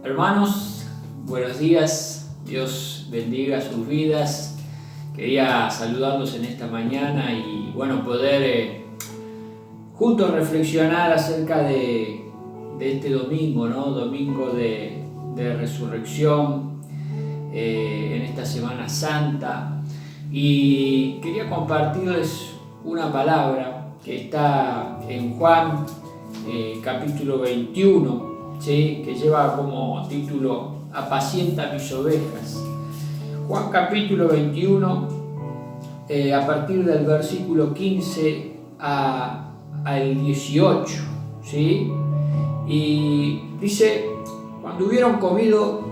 Hermanos, buenos días, Dios bendiga sus vidas. Quería saludarlos en esta mañana y poder juntos reflexionar acerca de este domingo, ¿no? Domingo de resurrección, en esta Semana Santa. Y quería compartirles una palabra que está en Juan capítulo 21, ¿sí? Que lleva como título Apacienta mis ovejas. Juan capítulo 21, a partir del versículo 15 al 18, ¿sí? Y dice: cuando hubieron comido,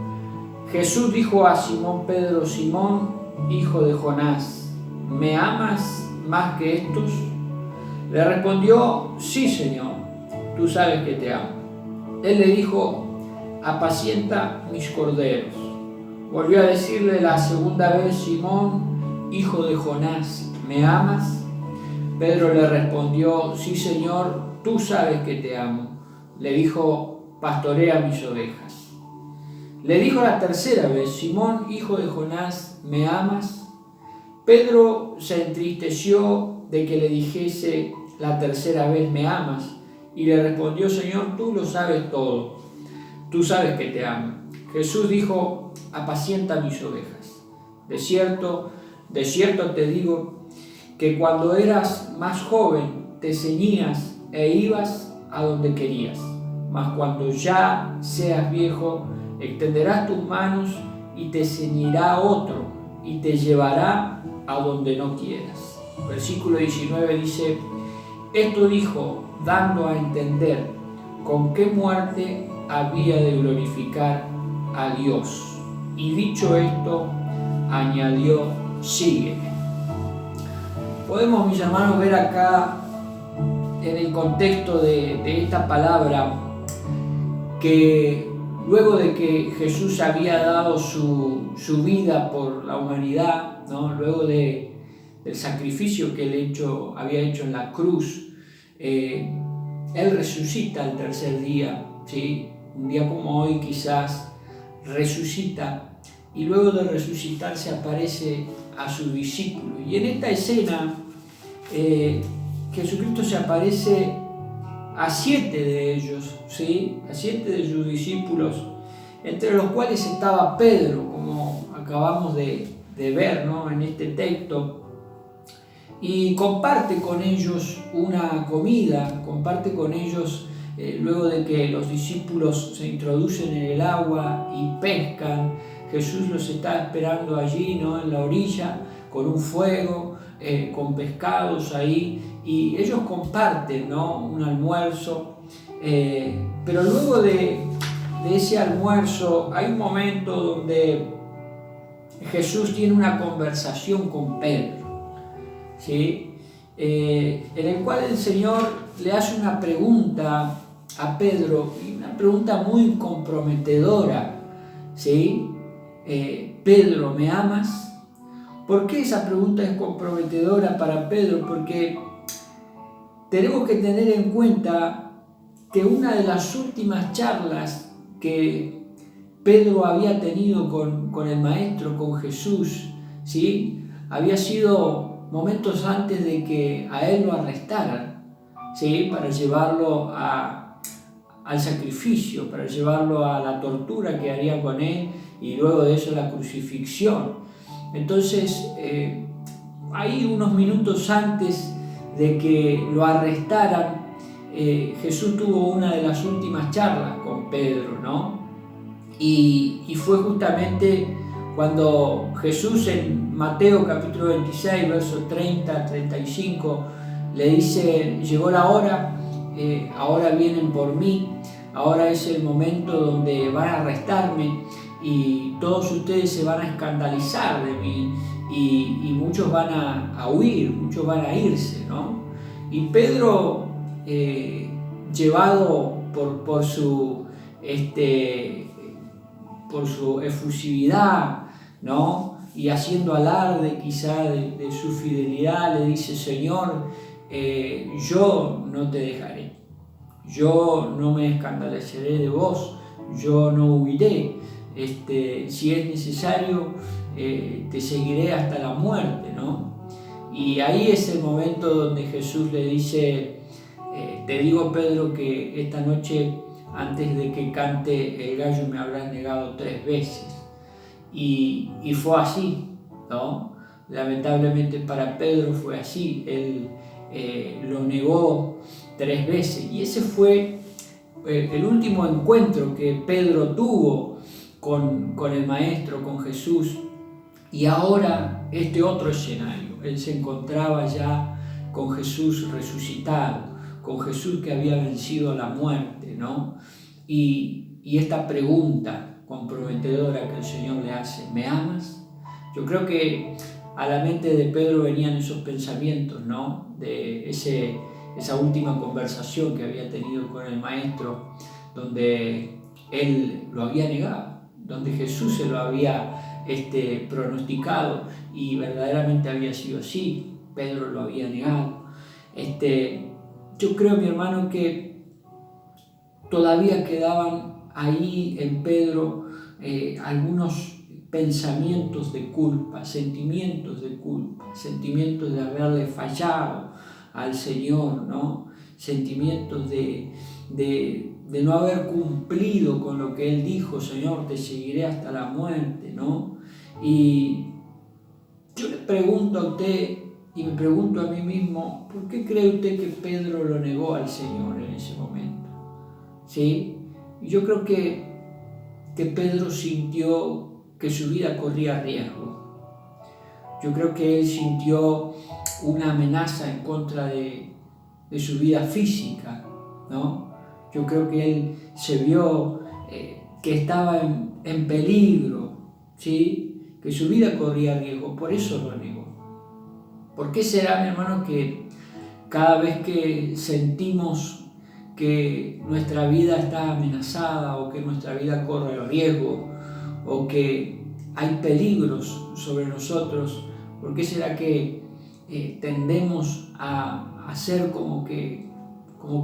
Jesús dijo a Simón Pedro: Simón, hijo de Jonás, ¿me amas más que estos? Le respondió: sí, Señor, tú sabes que te amo. Él le dijo: apacienta mis corderos. Volvió a decirle la segunda vez: Simón, hijo de Jonás, ¿me amas? Pedro le respondió: sí, Señor, tú sabes que te amo. Le dijo: pastorea mis ovejas. Le dijo la tercera vez: Simón, hijo de Jonás, ¿me amas? Pedro se entristeció de que le dijese la tercera vez: ¿me amas? Y le respondió: Señor, tú lo sabes todo, tú sabes que te amo. Jesús dijo: apacienta mis ovejas. De cierto te digo que cuando eras más joven te ceñías e ibas a donde querías, mas cuando ya seas viejo extenderás tus manos y te ceñirá otro y te llevará a donde no quieras. Versículo 19 dice: esto dijo dando a entender con qué muerte había de glorificar a Dios. Y dicho esto, añadió: sígueme. Podemos, mis hermanos, ver acá en el contexto de esta palabra que luego de que Jesús había dado su vida por la humanidad, ¿no? Luego del sacrificio que él había hecho en la cruz, él resucita al tercer día, ¿sí? Un día como hoy quizás resucita, y luego de resucitar se aparece a sus discípulos. Y en esta escena Jesucristo se aparece a 7 de ellos, ¿sí? A 7 de sus discípulos, entre los cuales estaba Pedro, como acabamos de ver, ¿no? En este texto. Y comparte con ellos una comida, comparte con ellos luego de que los discípulos se introducen en el agua y pescan. Jesús los está esperando allí, ¿no? En la orilla, con un fuego, con pescados ahí, y ellos comparten, ¿no? Un almuerzo, pero luego de ese almuerzo hay un momento donde Jesús tiene una conversación con Pedro, ¿sí? En el cual el Señor le hace una pregunta a Pedro, y una pregunta muy comprometedora, ¿sí? Pedro, ¿me amas? ¿Por qué esa pregunta es comprometedora para Pedro? Porque tenemos que tener en cuenta que una de las últimas charlas que Pedro había tenido con el Maestro, con Jesús, ¿sí? Había sido momentos antes de que a él lo arrestaran, ¿sí? Para llevarlo al sacrificio, para llevarlo a la tortura que harían con él, y luego de eso la crucifixión. Entonces, ahí unos minutos antes de que lo arrestaran, Jesús tuvo una de las últimas charlas con Pedro, ¿no? Y fue justamente cuando Jesús, en Mateo capítulo 26, versos 30-35, le dice: llegó la hora, ahora vienen por mí, ahora es el momento donde van a arrestarme y todos ustedes se van a escandalizar de mí, y muchos van a huir, muchos van a irse, ¿no? Y Pedro, llevado por su efusividad, ¿no? Y haciendo alarde quizá de su fidelidad, le dice: Señor, yo no te dejaré, yo no me escandalizaré de vos, yo no huiré, si es necesario, te seguiré hasta la muerte, ¿no? Y ahí es el momento donde Jesús le dice, te digo, Pedro, que esta noche, antes de que cante el gallo, me habrás negado 3 veces. Y fue así, ¿no? Lamentablemente para Pedro fue así, él lo negó 3 veces. Y ese fue el último encuentro que Pedro tuvo con el Maestro, con Jesús. Y ahora este otro escenario, él se encontraba ya con Jesús resucitado, con Jesús que había vencido la muerte, ¿no? Y esta pregunta comprometedora que el Señor le hace, ¿me amas? Yo creo que a la mente de Pedro venían esos pensamientos, ¿no? De esa última conversación que había tenido con el Maestro, donde él lo había negado, donde Jesús se lo había pronosticado y verdaderamente había sido así. Pedro lo había negado. Yo creo, mi hermano, que todavía quedaban ahí en Pedro algunos pensamientos de culpa, sentimientos de culpa, sentimientos de haberle fallado al Señor, ¿no? Sentimientos de no haber cumplido con lo que Él dijo, Señor, te seguiré hasta la muerte, ¿no? Y yo le pregunto a usted y me pregunto a mí mismo, ¿por qué cree usted que Pedro lo negó al Señor en ese momento? ¿Sí? Yo creo que Pedro sintió que su vida corría riesgo. Yo creo que él sintió una amenaza en contra de su vida física, ¿no? Yo creo que él se vio que estaba en peligro, ¿sí? Que su vida corría riesgo, por eso lo negó. ¿Por qué será, mi hermano, que cada vez que sentimos que nuestra vida está amenazada o que nuestra vida corre riesgo o que hay peligros sobre nosotros, por qué será que tendemos a hacer como que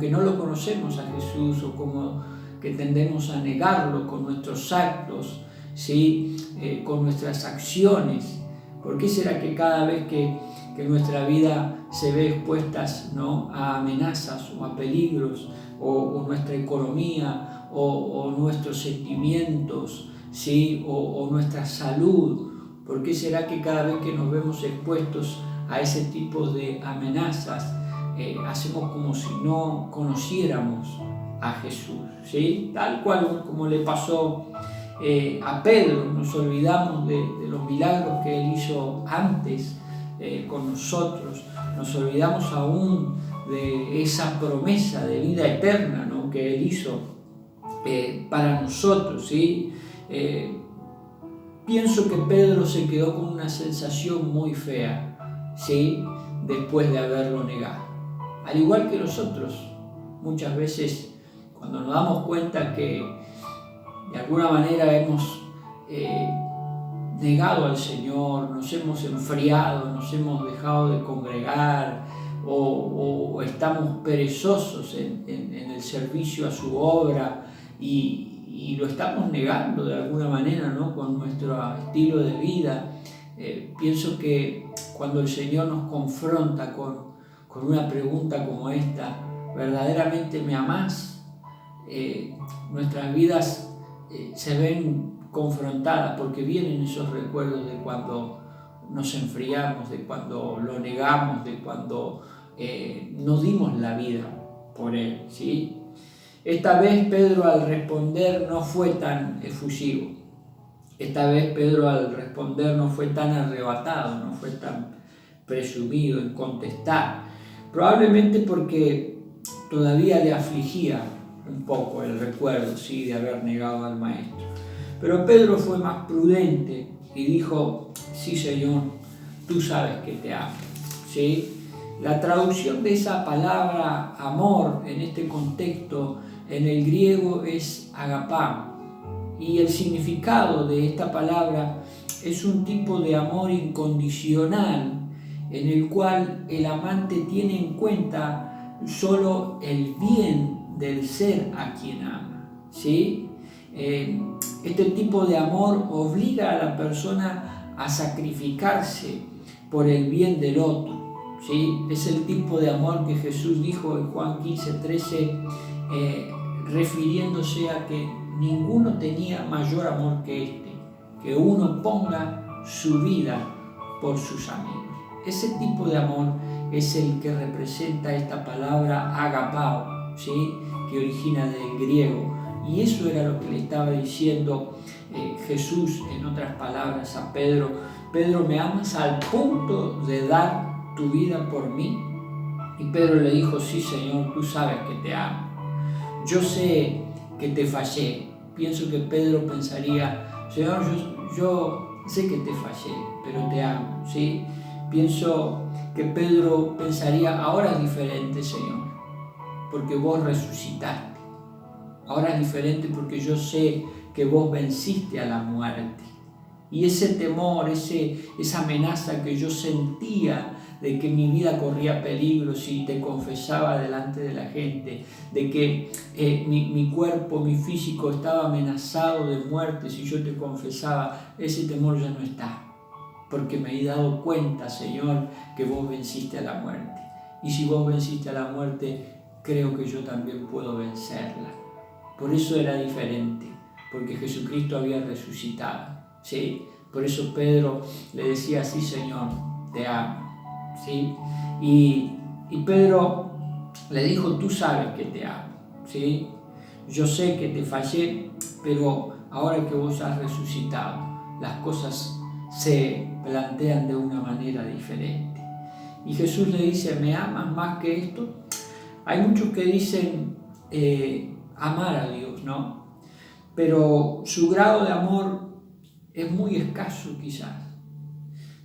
no lo conocemos a Jesús, o como que tendemos a negarlo con nuestros actos, ¿sí? Con nuestras acciones? ¿Por qué será que cada vez que nuestra vida se ve expuesta, ¿no?, a amenazas o a peligros, o nuestra economía, o nuestros sentimientos, ¿sí? o nuestra salud, por qué será que cada vez que nos vemos expuestos a ese tipo de amenazas, hacemos como si no conociéramos a Jesús, ¿sí? Tal cual como le pasó a Pedro? Nos olvidamos de los milagros que Él hizo antes con nosotros, nos olvidamos aún de esa promesa de vida eterna, ¿no?, que Él hizo para nosotros, ¿sí? Pienso que Pedro se quedó con una sensación muy fea, ¿sí?, después de haberlo negado. Al igual que nosotros, muchas veces cuando nos damos cuenta que de alguna manera hemos negado al Señor, nos hemos enfriado, nos hemos dejado de congregar, o estamos perezosos en el servicio a su obra, y lo estamos negando de alguna manera, ¿no?, con nuestro estilo de vida. Pienso que cuando el Señor nos confronta con una pregunta como esta, ¿verdaderamente me amás?, nuestras vidas se ven confrontadas, porque vienen esos recuerdos de cuando nos enfriamos, de cuando lo negamos, de cuando no dimos la vida por Él, ¿sí? Esta vez Pedro, al responder, no fue tan efusivo. Esta vez Pedro, al responder, no fue tan arrebatado, no fue tan presumido en contestar. Probablemente porque todavía le afligía un poco el recuerdo, ¿sí?, de haber negado al Maestro. Pero Pedro fue más prudente y dijo, sí, Señor, tú sabes que te amo, ¿sí? La traducción de esa palabra amor en este contexto en el griego es agapá, y el significado de esta palabra es un tipo de amor incondicional en el cual el amante tiene en cuenta solo el bien del ser a quien ama, ¿sí? este tipo de amor obliga a la persona a sacrificarse por el bien del otro, ¿sí? Es el tipo de amor que Jesús dijo en Juan 15:13, refiriéndose a que ninguno tenía mayor amor que este, que uno ponga su vida por sus amigos. Ese tipo de amor es el que representa esta palabra agapao, ¿sí? Que origina del griego. Y eso era lo que le estaba diciendo Jesús, en otras palabras, a Pedro. Pedro, ¿me amas al punto de dar tu vida por mí? Y Pedro le dijo, sí, Señor, tú sabes que te amo. Yo sé que te fallé. Pienso que Pedro pensaría, Señor, yo sé que te fallé, pero te amo, ¿sí? Pienso que Pedro pensaría, ahora es diferente, Señor, porque vos resucitaste. Ahora es diferente porque yo sé que vos venciste a la muerte. Y ese temor, esa amenaza que yo sentía de que mi vida corría peligro si te confesaba delante de la gente, de que mi cuerpo, mi físico estaba amenazado de muerte si yo te confesaba, ese temor ya no está. Porque me he dado cuenta, Señor, que vos venciste a la muerte. Y si vos venciste a la muerte, creo que yo también puedo vencerla. Por eso era diferente, porque Jesucristo había resucitado, ¿sí? Por eso Pedro le decía, sí, Señor, te amo, ¿sí? Y Pedro le dijo, tú sabes que te amo, ¿sí? Yo sé que te fallé, pero ahora que vos has resucitado, las cosas se plantean de una manera diferente. Y Jesús le dice, ¿me amas más que esto? Hay muchos que dicen amar a Dios, ¿no? Pero su grado de amor es muy escaso quizás.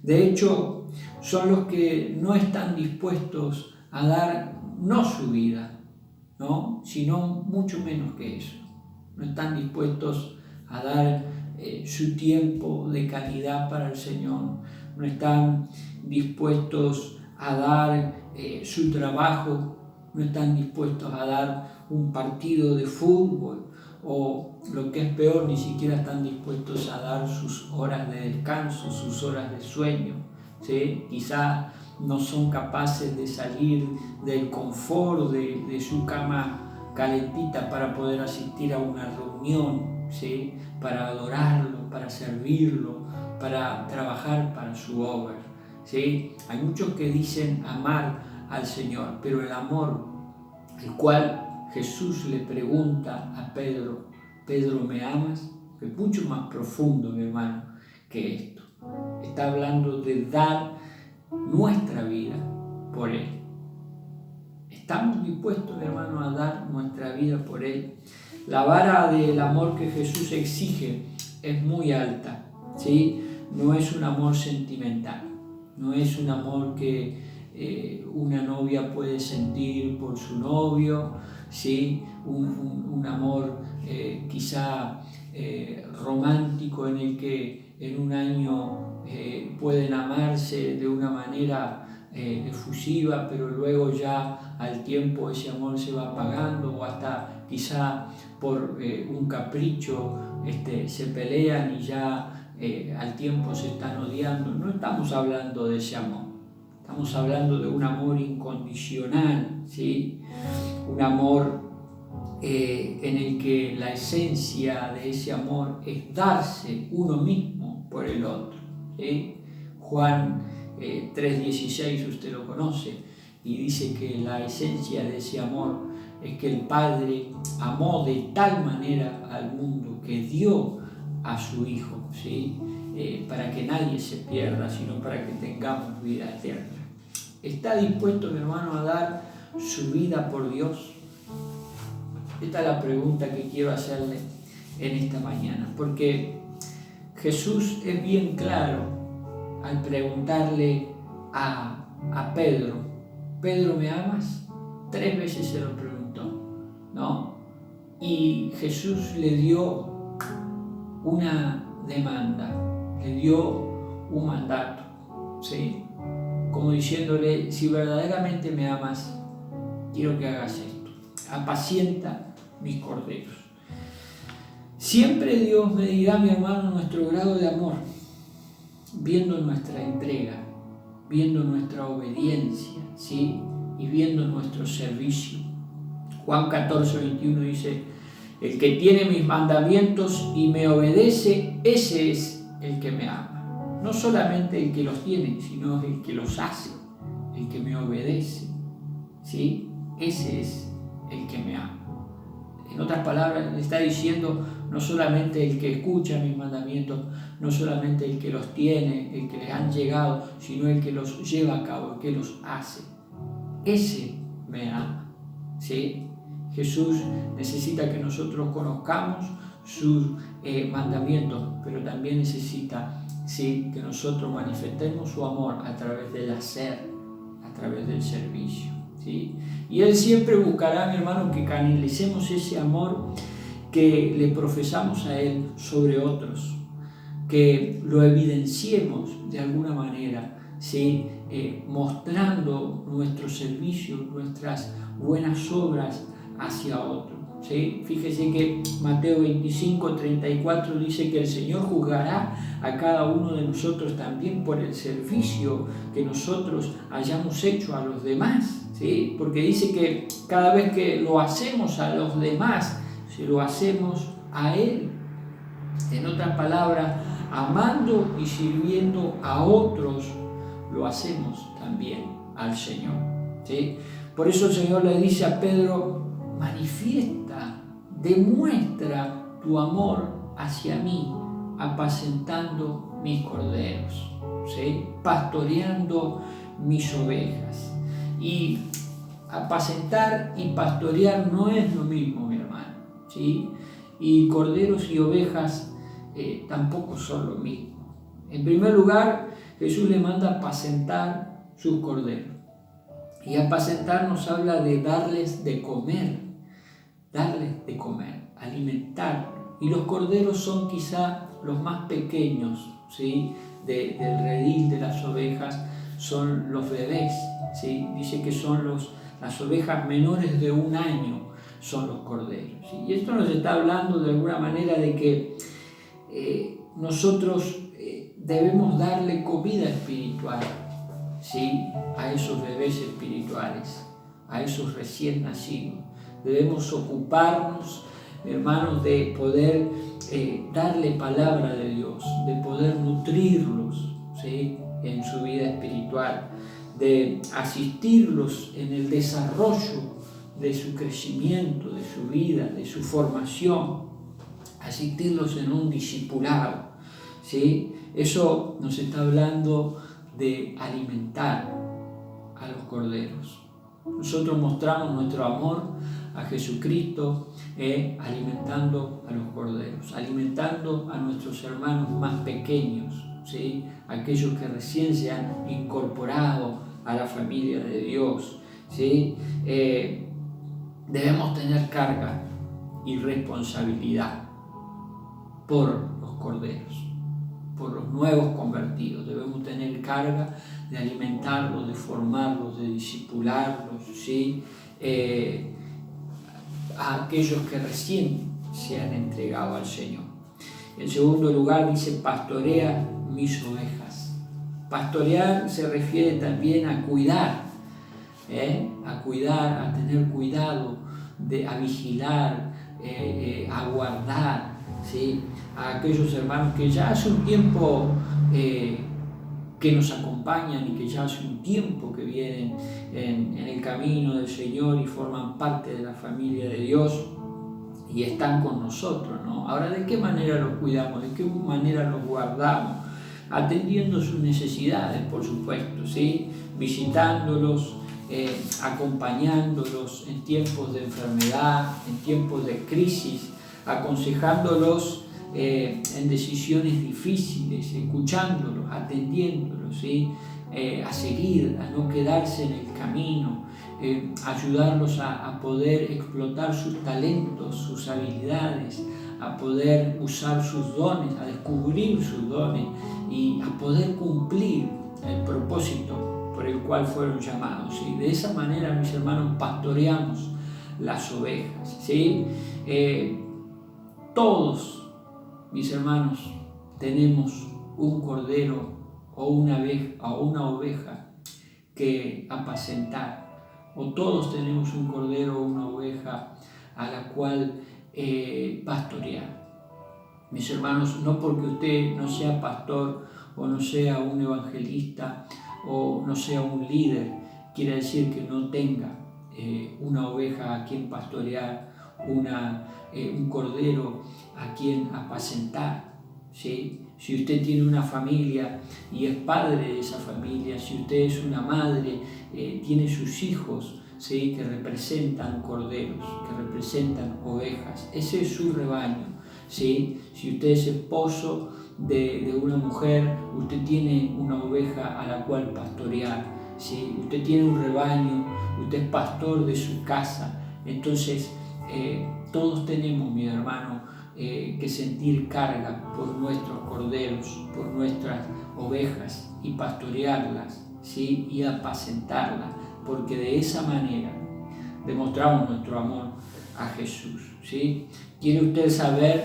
De hecho, son los que no están dispuestos a dar no su vida, ¿no? Sino mucho menos que eso. No están dispuestos a dar su tiempo de calidad para el Señor. No están dispuestos a dar su trabajo. No están dispuestos a dar un partido de fútbol, o lo que es peor, ni siquiera están dispuestos a dar sus horas de descanso, sus horas de sueño, ¿sí? Quizá no son capaces de salir del confort de su cama calentita para poder asistir a una reunión, ¿sí? Para adorarlo, para servirlo, para trabajar para su obra, ¿sí? Hay muchos que dicen amar al Señor, pero el amor, el cual Jesús le pregunta a Pedro, Pedro, ¿me amas? Es mucho más profundo, mi hermano, que esto. Está hablando de dar nuestra vida por Él. ¿Estamos dispuestos, mi hermano, a dar nuestra vida por Él? La vara del amor que Jesús exige es muy alta, ¿sí? No es un amor sentimental, no es un amor que una novia puede sentir por su novio, ¿sí? Un amor quizá romántico en el que en un año pueden amarse de una manera efusiva, pero luego ya al tiempo ese amor se va apagando, o hasta quizá por un capricho se pelean y ya al tiempo se están odiando. No estamos hablando de ese amor. Estamos hablando de un amor incondicional, ¿sí? Un amor en el que la esencia de ese amor es darse uno mismo por el otro, ¿sí? Juan 3:16, usted lo conoce, y dice que la esencia de ese amor es que el Padre amó de tal manera al mundo que dio a su Hijo, ¿sí? Para que nadie se pierda, sino para que tengamos vida eterna. ¿Está dispuesto, mi hermano, a dar su vida por Dios? Esta es la pregunta que quiero hacerle en esta mañana, porque Jesús es bien claro al preguntarle a Pedro, Pedro, ¿me amas? 3 veces se lo preguntó, ¿no? Y Jesús le dio una demanda, le dio un mandato, ¿sí? Como diciéndole, si verdaderamente me amas, quiero que hagas esto, apacienta mis corderos. Siempre Dios medirá, mi hermano, nuestro grado de amor, viendo nuestra entrega, viendo nuestra obediencia, ¿sí? Y viendo nuestro servicio. Juan 14, 21 dice: el que tiene mis mandamientos y me obedece, ese es el que me ama. No solamente el que los tiene, sino el que los hace, el que me obedece, ¿sí? Ese es el que me ama. En otras palabras, le está diciendo: no solamente el que escucha mis mandamientos, no solamente el que los tiene, el que les han llegado, sino el que los lleva a cabo, el que los hace. Ese me ama, ¿sí? Jesús necesita que nosotros conozcamos sus mandamientos, pero también necesita, ¿sí?, que nosotros manifestemos su amor a través del hacer, a través del servicio, ¿sí? Y Él siempre buscará, mi hermano, que canalicemos ese amor que le profesamos a Él sobre otros, que lo evidenciemos de alguna manera, ¿sí? Mostrando nuestro servicio, nuestras buenas obras hacia otros, ¿sí? Fíjese que Mateo 25, 34 dice que el Señor juzgará a cada uno de nosotros también por el servicio que nosotros hayamos hecho a los demás, ¿sí? Porque dice que cada vez que lo hacemos a los demás, se lo hacemos a Él. En otras palabras, amando y sirviendo a otros, lo hacemos también al Señor, ¿sí? Por eso el Señor le dice a Pedro: manifiesta, demuestra tu amor hacia mí, apacentando mis corderos, ¿sí? Pastoreando mis ovejas. Y apacentar y pastorear no es lo mismo, mi hermano, ¿sí? Y corderos y ovejas tampoco son lo mismo. En primer lugar, Jesús le manda a apacentar sus corderos. Y apacentar nos habla de darles de comer, alimentar. Y los corderos son quizá los más pequeños, ¿sí?, del redil de las ovejas, son los bebés, ¿sí? Dice que son las ovejas menores de 1 año, son los corderos, ¿sí? Y esto nos está hablando de alguna manera de que nosotros debemos darle comida espiritual, ¿sí?, a esos bebés espirituales, a esos recién nacidos. Debemos ocuparnos, hermanos, de poder darle palabra de Dios, de poder nutrirlos, ¿sí?, en su vida espiritual, de asistirlos en el desarrollo de su crecimiento, de su vida, de su formación, asistirlos en un discipulado, ¿sí? Eso nos está hablando de alimentar a los corderos. Nosotros mostramos nuestro amor a Jesucristo alimentando a los corderos, alimentando a nuestros hermanos más pequeños, ¿sí?, aquellos que recién se han incorporado a la familia de Dios, ¿sí? Debemos tener carga y responsabilidad por los corderos, por los nuevos convertidos. Debemos tener carga de alimentarlos, de formarlos, de discipularlos, ¿sí?, a aquellos que recién se han entregado al Señor. En segundo lugar dice: pastorea mis ovejas. Pastorear se refiere también a cuidar, a tener cuidado, a vigilar, a guardar, ¿sí?, a aquellos hermanos que ya hace un tiempo que nos acompañan y que ya hace un tiempo que vienen en el camino del Señor y forman parte de la familia de Dios y están con nosotros, ¿no? Ahora, ¿de qué manera los cuidamos? ¿De qué manera los guardamos? Atendiendo sus necesidades, por supuesto, ¿sí?, visitándolos, acompañándolos en tiempos de enfermedad, en tiempos de crisis, aconsejándolos en decisiones difíciles, escuchándolos, atendiéndolos, ¿sí?, a seguir, a no quedarse en el camino, ayudarlos a poder explotar sus talentos, sus habilidades, a poder usar sus dones, a descubrir sus dones y a poder cumplir el propósito por el cual fueron llamados, ¿sí? De esa manera, mis hermanos, pastoreamos las ovejas, ¿sí? Todos mis hermanos, tenemos un cordero o una oveja que apacentar, o todos tenemos un cordero o una oveja a la cual pastorear. Mis hermanos, no porque usted no sea pastor o no sea un evangelista o no sea un líder, quiere decir que no tenga una oveja a quien pastorear, un cordero a quien apacentar, ¿sí? Si usted tiene una familia y es padre de esa familia, si usted es una madre, tiene sus hijos, ¿sí? Que representan corderos, que representan ovejas, ese es su rebaño, ¿sí? Si usted es esposo de una mujer, usted tiene una oveja a la cual pastorear, ¿sí? Usted tiene un rebaño, usted es pastor de su casa. Entonces todos tenemos, mi hermano, que sentir carga por nuestros corderos, por nuestras ovejas y pastorearlas, ¿sí? Y apacentarlas, porque de esa manera demostramos nuestro amor a Jesús, ¿sí? ¿Quiere usted saber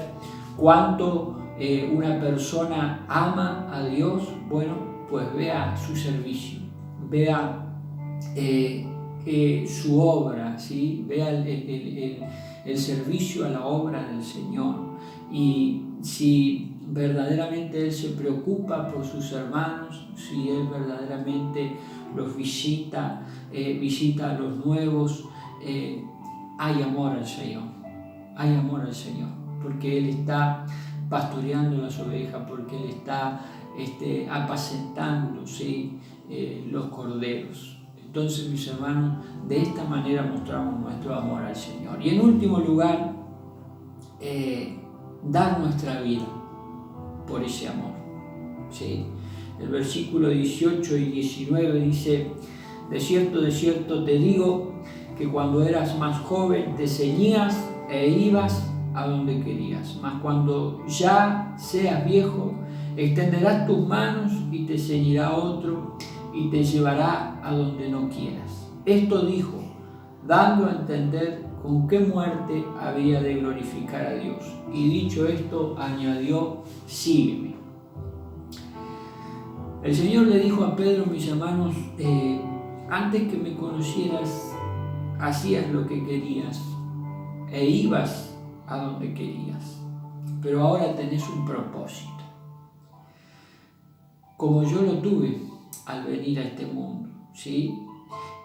cuánto una persona ama a Dios? Bueno, pues vea su servicio, vea su obra, ¿sí? Vea el servicio a la obra del Señor. Y si verdaderamente Él se preocupa por sus hermanos, si Él verdaderamente los visita, visita a los nuevos, hay amor al Señor, hay amor al Señor, porque Él está pastoreando las ovejas, porque Él está apacentando, ¿sí? Los corderos. Entonces, mis hermanos, de esta manera mostramos nuestro amor al Señor. Y en último lugar, dar nuestra vida por ese amor, ¿sí? El versículo 18 y 19 dice: de cierto te digo que cuando eras más joven te ceñías e ibas a donde querías, mas cuando ya seas viejo extenderás tus manos y te ceñirá otro y te llevará a donde no quieras. Esto dijo, dando a entender con qué muerte había de glorificar a Dios. Y dicho esto, añadió: sígueme. El Señor le dijo a Pedro, mis hermanos, antes que me conocieras, hacías lo que querías e ibas a donde querías, pero ahora tenés un propósito, como yo lo tuve al venir a este mundo, ¿sí?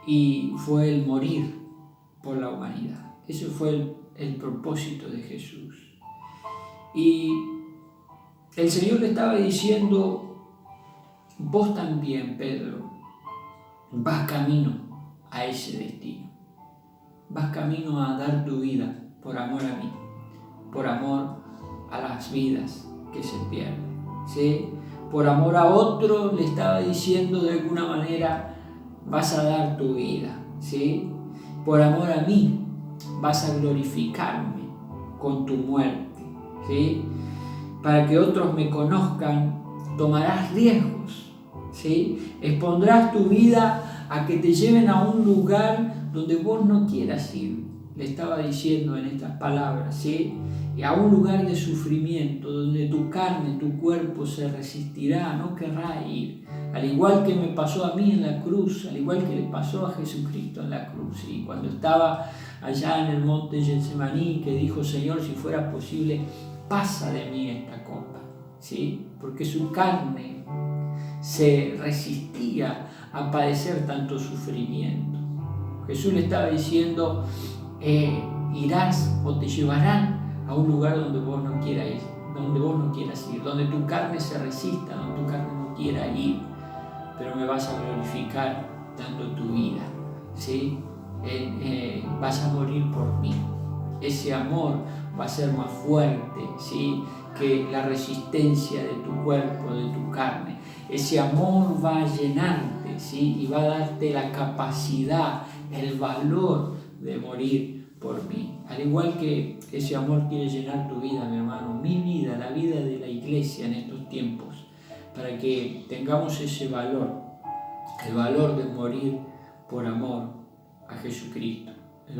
Y fue el morir por la humanidad. Ese fue el propósito de Jesús. Y el Señor le estaba diciendo: vos también, Pedro, vas camino a ese destino. Vas camino a dar tu vida por amor a mí, por amor a las vidas que se pierden, ¿sí? Por amor a otro le estaba diciendo de alguna manera: vas a dar tu vida, ¿sí? Por amor a mí vas a glorificarme con tu muerte, ¿sí? Para que otros me conozcan, tomarás riesgos, ¿sí? Expondrás tu vida a que te lleven a un lugar donde vos no quieras ir. Le estaba diciendo en estas palabras, ¿sí? Y a un lugar de sufrimiento, donde tu carne, tu cuerpo se resistirá, no querrá ir. Al igual que me pasó a mí en la cruz, al igual que le pasó a Jesucristo en la cruz. Y cuando estaba allá en el monte Getsemaní, que dijo: Señor, si fuera posible, pasa de mí esta copa, ¿sí? Porque su carne se resistía a padecer tanto sufrimiento. Jesús le estaba diciendo: irás o te llevarán a un lugar donde vos no quieras ir, donde tu carne se resista, donde tu carne no quiera ir, pero me vas a glorificar dando tu vida, ¿sí? Vas a morir por mí. Ese amor va a ser más fuerte, ¿sí? Que la resistencia de tu cuerpo, de tu carne. Ese amor va a llenarte, ¿sí? Y va a darte la capacidad, el valor de morir por mí. Al igual que ese amor quiere llenar tu vida, mi hermano, mi vida, la vida de la iglesia en estos tiempos, para que tengamos ese valor, el valor de morir por amor a Jesucristo, el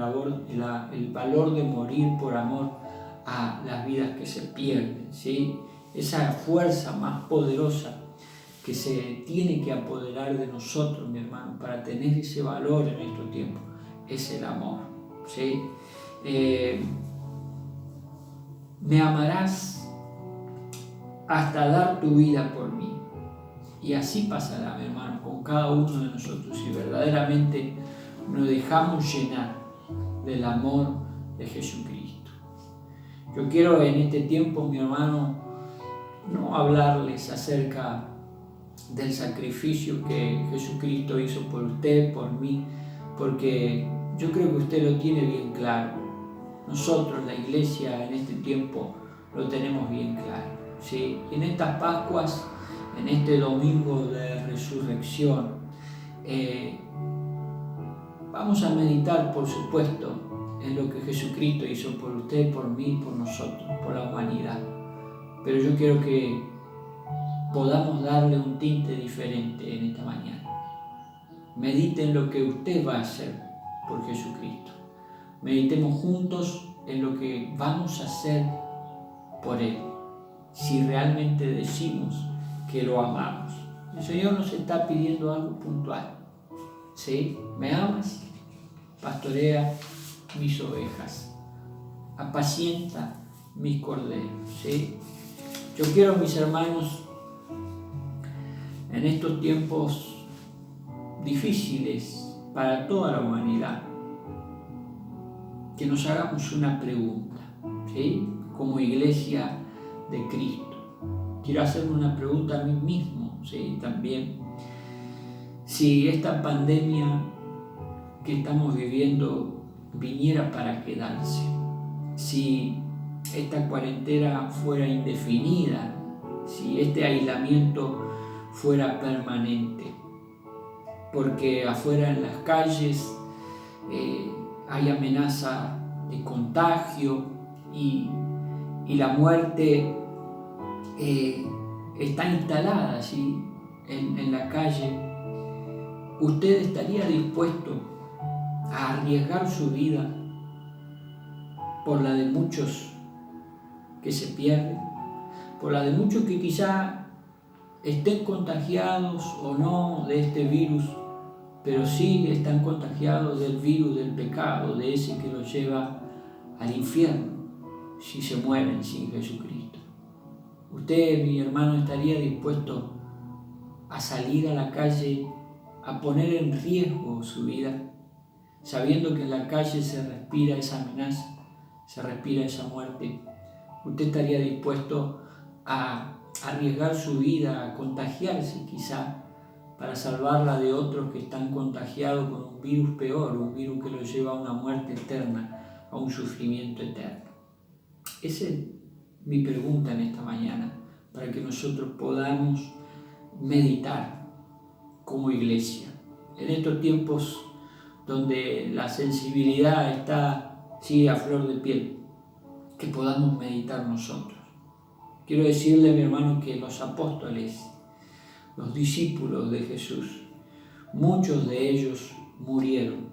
valor de morir por amor a las vidas que se pierden, ¿sí? Esa fuerza más poderosa que se tiene que apoderar de nosotros, mi hermano, para tener ese valor en estos tiempos, es el amor, ¿sí? Me amarás hasta dar tu vida por mí. Y así pasará, mi hermano, con cada uno de nosotros, si verdaderamente nos dejamos llenar del amor de Jesucristo. Yo quiero en este tiempo, mi hermano, no hablarles acerca del sacrificio que Jesucristo hizo por usted, por mí, porque yo creo que usted lo tiene bien claro. Nosotros, la iglesia, en este tiempo lo tenemos bien claro, ¿sí? Y en estas Pascuas, en este domingo de resurrección, vamos a meditar, por supuesto, en lo que Jesucristo hizo por usted, por mí, por nosotros, por la humanidad. Pero yo quiero que podamos darle un tinte diferente en esta mañana. Medite en lo que usted va a hacer por Jesucristo. Meditemos juntos en lo que vamos a hacer por Él, si realmente decimos que lo amamos. El Señor nos está pidiendo algo puntual, ¿sí? ¿Me amas? Pastorea mis ovejas, apacienta mis corderos, ¿sí? Yo quiero, mis hermanos, en estos tiempos difíciles para toda la humanidad, que nos hagamos una pregunta, ¿sí? Como iglesia de Cristo. Quiero hacerme una pregunta a mí mismo, ¿sí? También, si esta pandemia que estamos viviendo viniera para quedarse, si esta cuarentena fuera indefinida, si este aislamiento fuera permanente, porque afuera en las calles hay amenaza de contagio y la muerte está instalada, ¿sí? en la calle. ¿Usted estaría dispuesto a arriesgar su vida por la de muchos que se pierden, por la de muchos que quizá estén contagiados o no de este virus, pero sí están contagiados del virus del pecado, de ese que los lleva al infierno si se mueren sin Jesucristo? ¿Usted, mi hermano, estaría dispuesto a salir a la calle, a poner en riesgo su vida, sabiendo que en la calle se respira esa amenaza, se respira esa muerte? ¿Usted estaría dispuesto a arriesgar su vida, a contagiarse quizá, para salvarla de otros que están contagiados con un virus peor, un virus que los lleva a una muerte eterna, a un sufrimiento eterno? Esa es mi pregunta en esta mañana, para que nosotros podamos meditar como iglesia. En estos tiempos donde la sensibilidad está a flor de piel, que podamos meditar nosotros. Quiero decirle, mi hermano, que los apóstoles, los discípulos de Jesús, muchos de ellos murieron,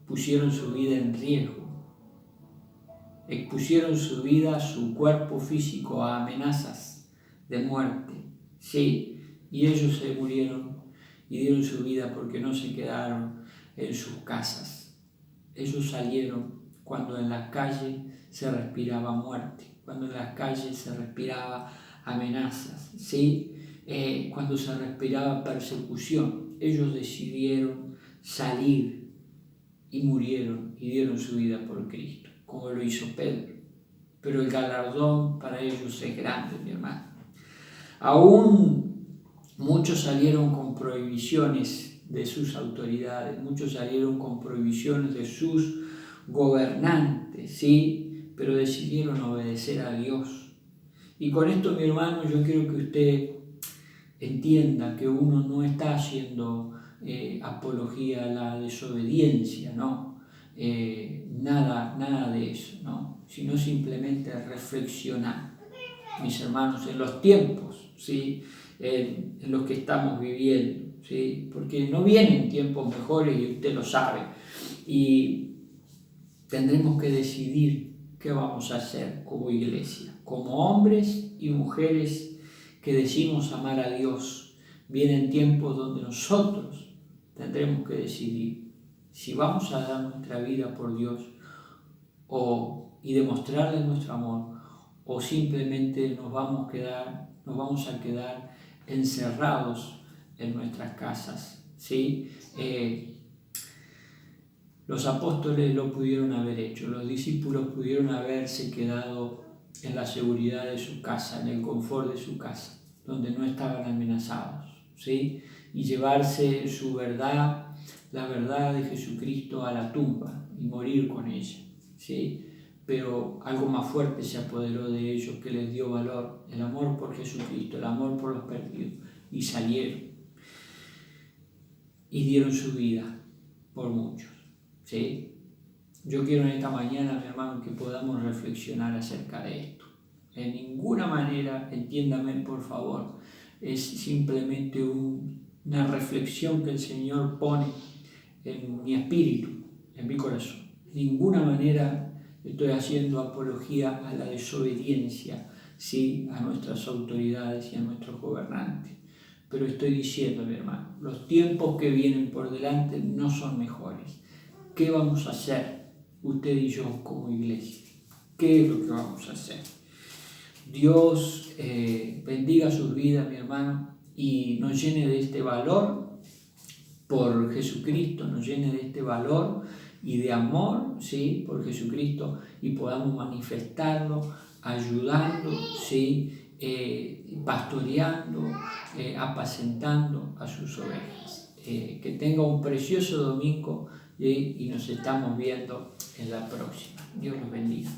pusieron su vida en riesgo, expusieron su vida, su cuerpo físico a amenazas de muerte, sí, y ellos se murieron y dieron su vida porque no se quedaron en sus casas. Ellos salieron cuando en las calles se respiraba muerte, cuando en las calles se respiraba amenazas, ¿sí? Cuando se respiraba persecución. Ellos decidieron salir y murieron y dieron su vida por Cristo, como lo hizo Pedro. Pero el galardón para ellos es grande, mi hermano. Aún muchos salieron con prohibiciones de sus autoridades, muchos salieron con prohibiciones de sus gobernantes, ¿sí? Pero decidieron obedecer a Dios. Y con esto, mi hermano, yo quiero que usted entienda que uno no está haciendo apología a la desobediencia, ¿no? Nada de eso, ¿no? Sino simplemente reflexionar, mis hermanos, en los tiempos, ¿sí? En los que estamos viviendo, ¿sí? Porque no vienen tiempos mejores y usted lo sabe. Y tendremos que decidir ¿qué vamos a hacer como iglesia? Como hombres y mujeres que decimos amar a Dios, vienen tiempos donde nosotros tendremos que decidir si vamos a dar nuestra vida por Dios y demostrarle nuestro amor, o simplemente nos vamos a quedar encerrados en nuestras casas, ¿sí? Los apóstoles lo pudieron haber hecho, los discípulos pudieron haberse quedado en la seguridad de su casa, en el confort de su casa, donde no estaban amenazados, ¿sí? Y llevarse su verdad, la verdad de Jesucristo, a la tumba y morir con ella, ¿sí? Pero algo más fuerte se apoderó de ellos, que les dio valor, el amor por Jesucristo, el amor por los perdidos, y salieron y dieron su vida por muchos, ¿sí? Yo quiero en esta mañana, mi hermano, que podamos reflexionar acerca de esto. En ninguna manera, entiéndame por favor, es simplemente una reflexión que el Señor pone en mi espíritu, en mi corazón. De ninguna manera estoy haciendo apología a la desobediencia, ¿sí?, a nuestras autoridades y a nuestros gobernantes. Pero estoy diciendo, mi hermano, los tiempos que vienen por delante no son mejores. ¿Qué vamos a hacer usted y yo como iglesia? ¿Qué es lo que vamos a hacer? Dios bendiga sus vidas, mi hermano, y nos llene de este valor por Jesucristo, nos llene de este valor y de amor, ¿sí?, por Jesucristo, y podamos manifestarlo ayudando, ¿sí?, pastoreando, apacentando a sus ovejas. Que tenga un precioso domingo y nos estamos viendo en la próxima. Dios los bendiga.